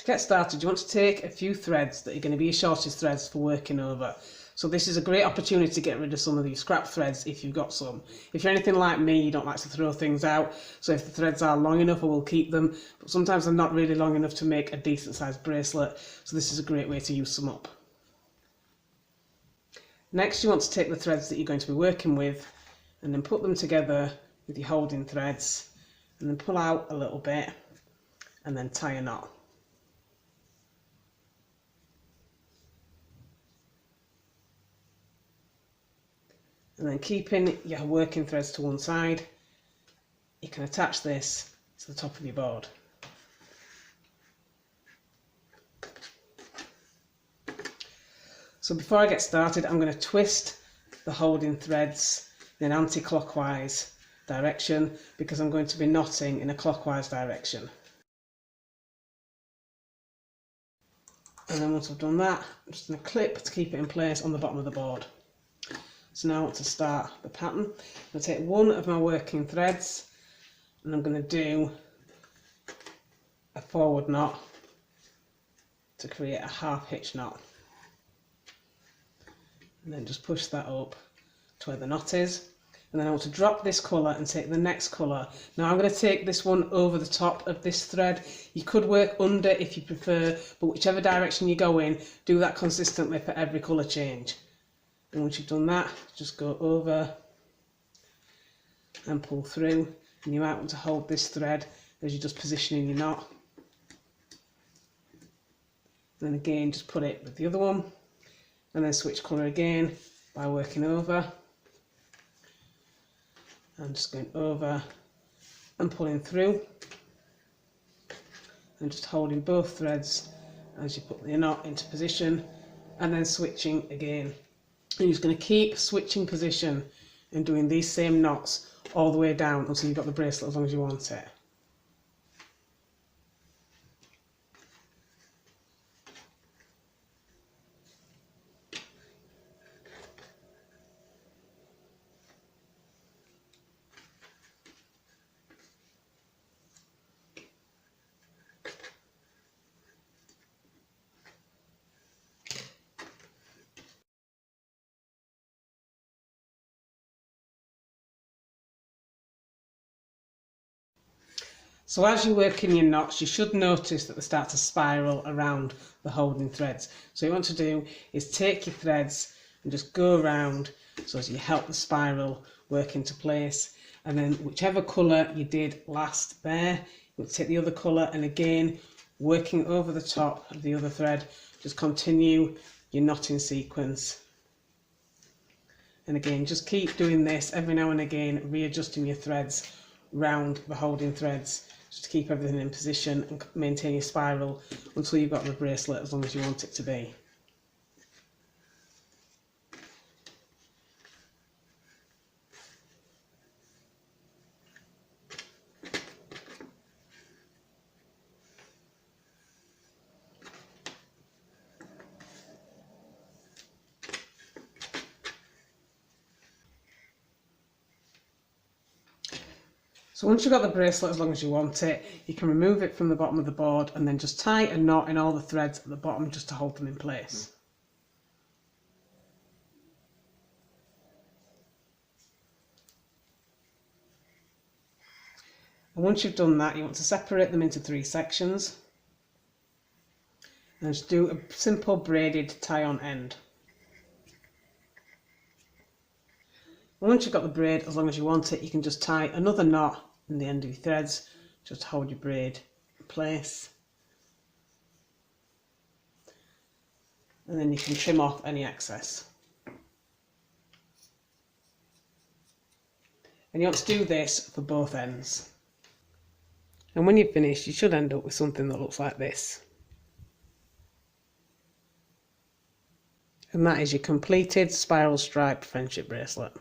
get started, you want to take a few threads that are going to be your shortest threads for working over. So this is a great opportunity to get rid of some of these scrap threads if you've got some. If you're anything like me, you don't like to throw things out, so if the threads are long enough, I will keep them, but sometimes they're not really long enough to make a decent sized bracelet, so this is a great way to use some up. Next, you want to take the threads that you're going to be working with and then put them together with your holding threads and then pull out a little bit and then tie a knot. And then keeping your working threads to one side, you can attach this to the top of your board. So before I get started, I'm going to twist the holding threads in an anti-clockwise direction because I'm going to be knotting in a clockwise direction. And then once I've done that, I'm just going to clip to keep it in place on the bottom of the board. So now I want to start the pattern. I'm going to take one of my working threads and I'm going to do a forward knot to create a half hitch knot. And then just push that up to where the knot is. And then I want to drop this colour and take the next colour. Now I'm going to take this one over the top of this thread. You could work under if you prefer, but whichever direction you go in, do that consistently for every colour change. And once you've done that, just go over and pull through, and you might want to hold this thread as you're just positioning your knot. And then again, just put it with the other one, and then switch colour again by working over. And just going over and pulling through, and just holding both threads as you put the knot into position, and then switching again. And you're just going to keep switching position and doing these same knots all the way down until you've got the bracelet as long as you want it. So as you work in your knots, you should notice that they start to spiral around the holding threads. So what you want to do is take your threads and just go around so as you help the spiral work into place. And then whichever colour you did last there, you'll take the other colour, and again, working over the top of the other thread, just continue your knotting sequence. And again, just keep doing this every now and again, readjusting your threads round the holding threads, just to keep everything in position and maintain your spiral until you've got the bracelet as long as you want it to be. So once you've got the bracelet as long as you want it, you can remove it from the bottom of the board and then just tie a knot in all the threads at the bottom just to hold them in place. And once you've done that, you want to separate them into 3 sections and just do a simple braided tie on end. And once you've got the braid as long as you want it, you can just tie another knot in the end of your threads just to hold your braid in place. And then you can trim off any excess. And you want to do this for both ends. And when you've finished, you should end up with something that looks like this. And that is your completed spiral striped friendship bracelet.